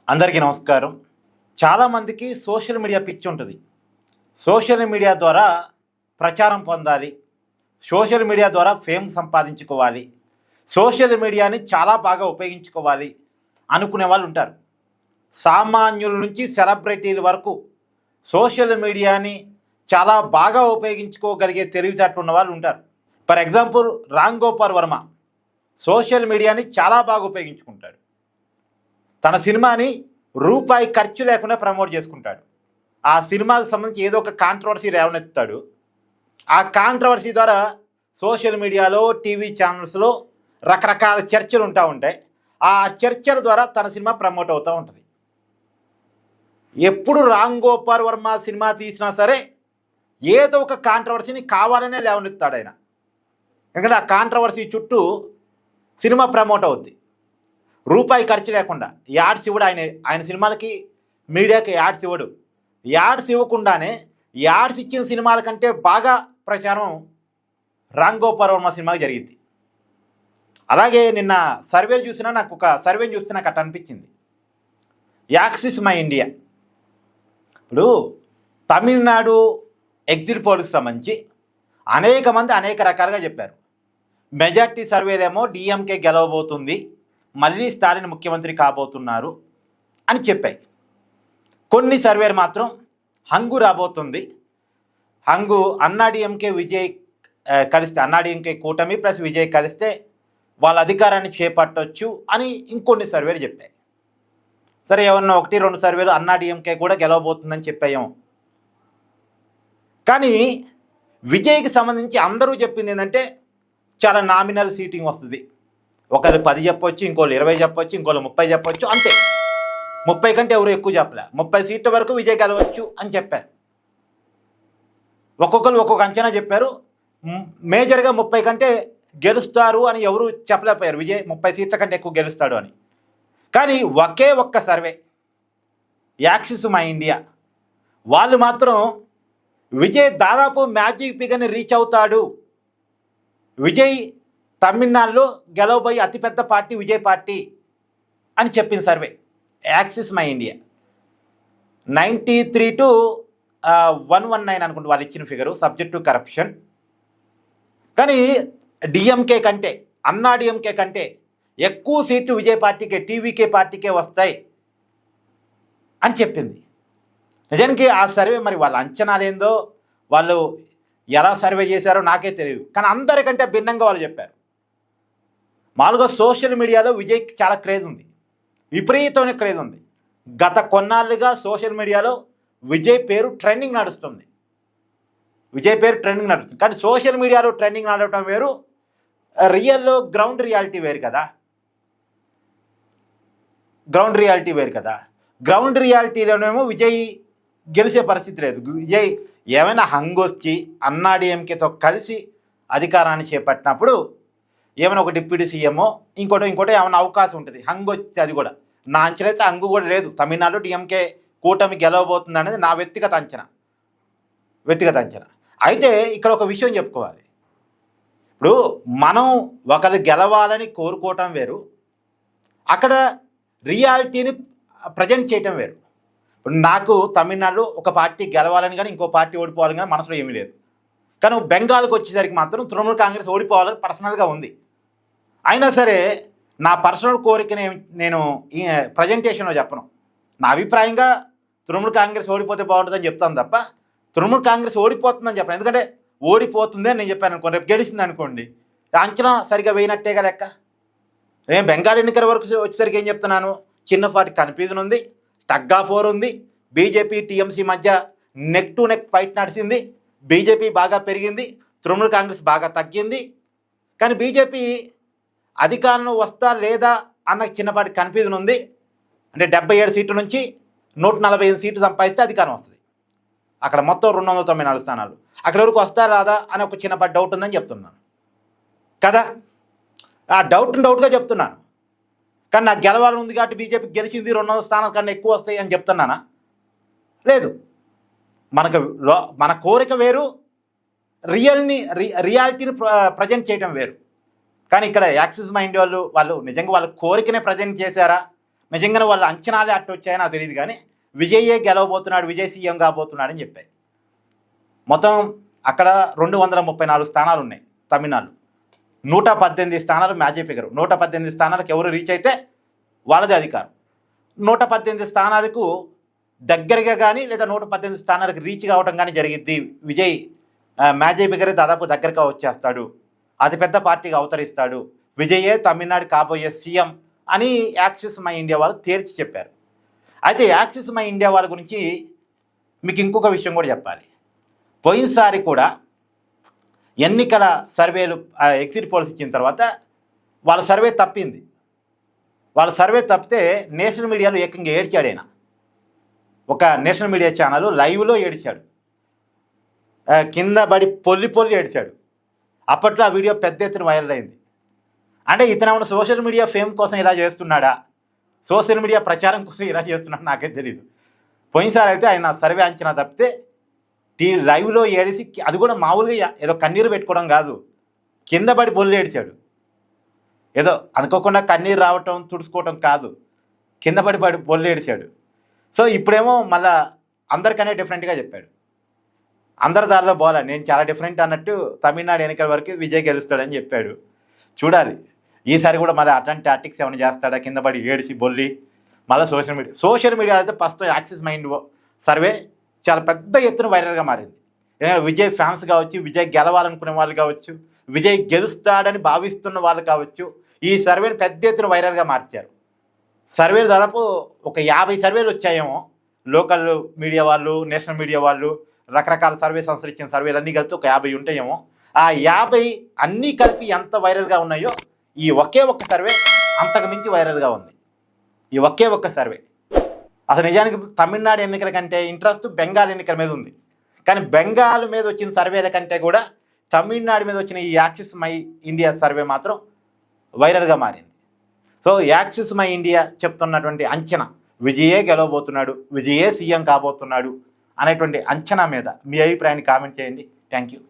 అందరికీ నమస్కారం. చాలామందికి సోషల్ మీడియా పిచ్చి ఉంటుంది. సోషల్ మీడియా ద్వారా ప్రచారం పొందాలి, సోషల్ మీడియా ద్వారా ఫేమ్ సంపాదించుకోవాలి, సోషల్ మీడియాని చాలా బాగా ఉపయోగించుకోవాలి అనుకునే వాళ్ళు ఉంటారు. సామాన్యుల నుంచి సెలబ్రిటీల వరకు సోషల్ మీడియాని చాలా బాగా ఉపయోగించుకోగలిగే తెలివితేటలు ఉన్న వాళ్ళు ఉంటారు. For example Ram Gopal Varma social మీడియాని చాలా బాగా ఉపయోగించుకుంటాడు. తన సినిమాని రూపాయి ఖర్చు లేకుండా ప్రమోట్ చేసుకుంటాడు. ఆ సినిమాకు సంబంధించి ఏదో ఒక కాంట్రవర్సీ లేవనెత్తాడు. ఆ కాంట్రవర్సీ ద్వారా సోషల్ మీడియాలో, టీవీ ఛానల్స్లో రకరకాల చర్చలు ఉంటాయి. ఆ చర్చల ద్వారా తన సినిమా ప్రమోట్ అవుతూ ఉంటుంది. ఎప్పుడు రామ్ గోపాల్ వర్మ సినిమా తీసినా సరే ఏదో ఒక కాంట్రవర్సీని కావాలనే లేవనెత్తాడు ఆయన. ఎందుకంటే ఆ కాంట్రవర్సీ చుట్టూ సినిమా ప్రమోట్ అవుద్ది. రూపాయి ఖర్చు లేకుండా యాడ్స్ ఇవ్వడు. ఆయన సినిమాలకి, మీడియాకి యాడ్స్ ఇవ్వడు. యాడ్స్ ఇవ్వకుండానే యాడ్స్ ఇచ్చిన సినిమాల కంటే బాగా ప్రచారం రామ్ గోపాల్ వర్మ సినిమాకి జరిగింది. అలాగే నిన్న సర్వేలు చూసినా నాకు అట్ట అనిపించింది. Axis my India. ఇప్పుడు తమిళనాడు ఎగ్జిట్ పోల్కి సంబంధించి అనేక మంది అనేక రకాలుగా చెప్పారు. మెజార్టీ సర్వేలేమో డిఎంకే గెలవబోతుంది, మళ్ళీ స్టాలిన్ ముఖ్యమంత్రి కాబోతున్నారు అని చెప్పాయి. కొన్ని సర్వేలు మాత్రం హంగు రాబోతుంది, హంగు అన్నాడీఎంకే విజయ్ కలిస్తే, అన్నాడీఎంకే కూటమి ప్లస్ విజయ్ కలిస్తే వాళ్ళ అధికారాన్ని చేపట్టవచ్చు అని ఇంకొన్ని సర్వేలు చెప్పాయి. సరే, ఏమన్నా 1-2 సర్వేలు అన్నాడీఎంకే కూడా గెలవబోతుందని చెప్పాయేమో. కానీ విజయ్కి సంబంధించి అందరూ చెప్పింది ఏంటంటే చాలా నామినల్ సీటింగ్ వస్తుంది. ఒకరు 10 చెప్పొచ్చు, ఇంకోళ్ళు 20 చెప్పొచ్చు, ఇంకోళ్ళు 30 చెప్పొచ్చు, అంతే. 30 కంటే ఎవరు ఎక్కువ చెప్పలే. 30 సీట్ల వరకు విజయ్ గెలవచ్చు అని చెప్పారు. ఒక్కొక్కరు ఒక్కొక్క అంచనా చెప్పారు. మేజర్గా 30 కంటే గెలుస్తారు అని ఎవరు చెప్పలేకపోయారు. విజయ్ 30 సీట్ల కంటే ఎక్కువ గెలుస్తాడు అని. కానీ ఒకే ఒక్క సర్వే, యాక్సిస్ మై ఇండియా, వాళ్ళు మాత్రం విజయ్ దాదాపు మ్యాజిక్ ఫిగర్ని రీచ్ అవుతాడు, విజయ్ తమిళనాడులో గెలవబోయే అతిపెద్ద పార్టీ విజయ్ పార్టీ అని చెప్పింది survey. Axis my India 93 to 119 అనుకుంటే వాళ్ళు ఇచ్చిన ఫిగరు, సబ్జెక్ట్ టు కరప్షన్. కానీ డిఎంకే కంటే, అన్నా డిఎంకే కంటే ఎక్కువ సీట్లు విజయ్ పార్టీకే, టీవీకే పార్టీకే వస్తాయి అని చెప్పింది. నిజానికి ఆ సర్వే మరి వాళ్ళ అంచనాలేందో, వాళ్ళు ఎలా సర్వే చేశారో నాకే తెలియదు. కానీ అందరికంటే భిన్నంగా వాళ్ళు చెప్పారు. మామూలుగా సోషల్ మీడియాలో విజయ్కి చాలా క్రేజ్ ఉంది, విపరీతమైన క్రేజ్ ఉంది. గత కొన్నాళ్ళుగా సోషల్ మీడియాలో విజయ్ పేరు ట్రెండింగ్ నడుస్తుంది. కానీ సోషల్ మీడియాలో ట్రెండింగ్ నడవటం వేరు, గ్రౌండ్ రియాలిటీ వేరు కదా. గ్రౌండ్ రియాలిటీలోనేమో విజయ్ గెలిచే పరిస్థితి లేదు. విజయ్ ఏమైనా హంగొచ్చి అన్నాడీఎంకేతో కలిసి అధికారాన్ని చేపట్టినప్పుడు ఏమైనా ఒక డిప్యూటీ సీఎంఓ ఇంకోటో ఏమైనా అవకాశం ఉంటుంది. హంగు వచ్చి, అది కూడా నా అంచనా అయితే హంగు కూడా లేదు. తమిళనాడులో డిఎంకే కూటమి గెలవబోతుంది అనేది నా వ్యక్తిగత అంచనా. అయితే ఇక్కడ ఒక విషయం చెప్పుకోవాలి. ఇప్పుడు మనం ఒకరు గెలవాలని కోరుకోవటం వేరు, అక్కడ రియాలిటీని ప్రజెంట్ చేయటం వేరు. ఇప్పుడు నాకు తమిళనాడులో ఒక పార్టీ గెలవాలని కానీ ఇంకో పార్టీ ఓడిపోవాలని కానీ మనసులో ఏమీ లేదు. కానీ బెంగాల్కి వచ్చేసరికి మాత్రం తృణమూల్ కాంగ్రెస్ ఓడిపోవాలని పర్సనల్గా ఉంది. అయినా సరే నా పర్సనల్ కోరికని నేను ప్రజెంటేషన్లో చెప్పను. నా అభిప్రాయంగా తృణమూల్ కాంగ్రెస్ ఓడిపోతే బాగుంటుందని చెప్తాను తప్ప తృణమూల్ కాంగ్రెస్ ఓడిపోతుందని చెప్పాను. ఎందుకంటే ఓడిపోతుంది అని నేను చెప్పాను అనుకోండి, రేపు గెలిచింది అనుకోండి, అంచనా సరిగా వేయనట్టేగా లెక్క. నేను బెంగాల్ ఎన్నికల వరకు వచ్చేసరికి ఏం చెప్తున్నాను, చిన్నపాటి కన్ఫ్యూజన్ ఉంది, టగ్ ఆఫ్ వార్ ఉంది, బీజేపీ టీఎంసీ మధ్య నెక్ టు నెక్ ఫైట్ నడిచింది. బీజేపీ బాగా పెరిగింది, తృణమూల్ కాంగ్రెస్ బాగా తగ్గింది. కానీ బీజేపీ అధికారంలో వస్తా లేదా అన్న చిన్నపాటి కన్ఫ్యూజన్ ఉంది. అంటే 77 సీట్ల నుంచి 145 సీట్లు సంపాదిస్తే అధికారం వస్తుంది. అక్కడ మొత్తం 294 స్థానాలు, అక్కడ వరకు వస్తా రాదా అని ఒక చిన్నపాటి డౌట్ ఉందని చెప్తున్నాను కదా. ఆ డౌట్గా చెప్తున్నాను. కానీ నాకు గెలవాలని ఉంది కాబట్టి బీజేపీ గెలిచింది 200 స్థానాల కన్నా ఎక్కువ వస్తాయి అని చెప్తున్నానా? లేదు. మన కోరిక వేరు, రియాలిటీని ప్రజెంట్ చేయడం వేరు. కానీ ఇక్కడ యాక్సిస్ మైండ్ వాళ్ళు నిజంగా వాళ్ళ కోరికనే ప్రజెంట్ చేశారా, నిజంగానే వాళ్ళ అంచనాలే అట్టు వచ్చాయో నాకు తెలియదు, కానీ విజయే గెలవబోతున్నాడు, విజయ్ సీఎం కాబోతున్నాడు అని చెప్పాయి. మొత్తం అక్కడ 234 స్థానాలు ఉన్నాయి తమిళనాడు. 118 స్థానాలు మ్యాజీ ఫిగర్. 118 స్థానాలకు ఎవరు రీచ్ అయితే వాళ్ళదే అధికారం. 118 స్థానాలకు దగ్గరగా కానీ లేదా 118 స్థానాలకు రీచ్ కావడం కానీ జరిగిద్ది. విజయ్ మ్యాజీ ఫిగర్ దాదాపు దగ్గరగా వచ్చేస్తాడు, అతిపెద్ద పార్టీగా అవతరిస్తాడు, విజయే తమిళనాడు కాబోయే సీఎం అని యాక్సిస్ మై ఇండియా వాళ్ళు తేల్చి చెప్పారు. అయితే యాక్సిస్ మై ఇండియా వాళ్ళ గురించి మీకు ఇంకొక విషయం కూడా చెప్పాలి. పోయినసారి కూడా ఎన్నికల సర్వేలు ఎగ్జిట్ పోల్స్ ఇచ్చిన తర్వాత వాళ్ళ సర్వే తప్పింది. వాళ్ళ సర్వే తప్పితే నేషనల్ మీడియాలో ఏకంగా ఏడ్చాడు ఆయన. ఒక నేషనల్ మీడియా ఛానల్ లైవ్లో ఏడ్చాడు, కింద పడి పొల్లి ఏడ్చాడు. అప్పట్లో ఆ వీడియో పెద్ద ఎత్తున వైరల్ అయింది. అంటే ఇతను సోషల్ మీడియా ఫేమ్ కోసం ఇలా చేస్తున్నాడా, సోషల్ మీడియా ప్రచారం కోసం ఇలా చేస్తున్నాడా నాకే తెలియదు. పోయినసారి అయితే ఆయన సర్వే అంచనా తప్పితే లైవ్లో ఏడిసి, అది కూడా మామూలుగా ఏదో కన్నీరు పెట్టుకోవడం కాదు, కింద పడి పొల్లి ఏడ్చాడు. ఏదో అనుకోకుండా కన్నీరు రావటం తుడుచుకోవటం కాదు, కింద పడి పొల్లి ఏడ్చాడు. సో ఇప్పుడేమో మళ్ళా అందరికనే డిఫరెంట్గా చెప్పాడు. అందరి దారిలో పోలా, నేను చాలా డిఫరెంట్ అన్నట్టు తమిళనాడు ఎన్నికల వరకు విజయ్ గెలుస్తాడని చెప్పాడు. చూడాలి ఈసారి కూడా మళ్ళీ అట్లాంటి టాక్టిక్స్ ఏమైనా చేస్తాడా, కింద పడి ఏడిచి బొల్లి. మళ్ళీ సోషల్ మీడియా అయితే ఫస్ట్ యాక్సిస్ మైండ్ సర్వే చాలా పెద్ద ఎత్తున వైరల్గా మారింది. ఎందుకంటే విజయ్ ఫ్యాన్స్ కావచ్చు, విజయ్ గెలవాలనుకునే వాళ్ళు కావచ్చు, విజయ్ గెలుస్తాడని భావిస్తున్న వాళ్ళు కావచ్చు, ఈ సర్వేని పెద్ద ఎత్తున వైరల్గా మార్చారు. సర్వేలు దాదాపు ఒక 50 సర్వేలు వచ్చాయేమో, లోకల్ మీడియా వాళ్ళు, నేషనల్ మీడియా వాళ్ళు, రకరకాల సర్వే సంస్థలు ఇచ్చిన సర్వేలు అన్నీ కలిపి ఒక 50 ఉంటాయేమో. ఆ 50 అన్నీ కలిపి ఎంత వైరల్గా ఉన్నాయో ఈ ఒకే ఒక్క సర్వే అంతకు మించి వైరల్గా ఉంది. ఈ ఒకే ఒక్క సర్వే. అసలు నిజానికి తమిళనాడు ఎన్నికల కంటే ఇంట్రెస్ట్ బెంగాల్ ఎన్నికల మీద ఉంది, కానీ బెంగాల్ మీద వచ్చిన సర్వేల కంటే కూడా తమిళనాడు మీద వచ్చిన ఈ యాక్సిస్ మై ఇండియా సర్వే మాత్రం వైరల్గా మారింది. సో యాక్సిస్ మై ఇండియా చెప్తున్నటువంటి అంచనా విజయే గెలవబోతున్నాడు, విజయే సీఎం కాబోతున్నాడు అనేటువంటి అంచనా మీద మీ అభిప్రాయాన్ని కామెంట్ చేయండి. Thank you.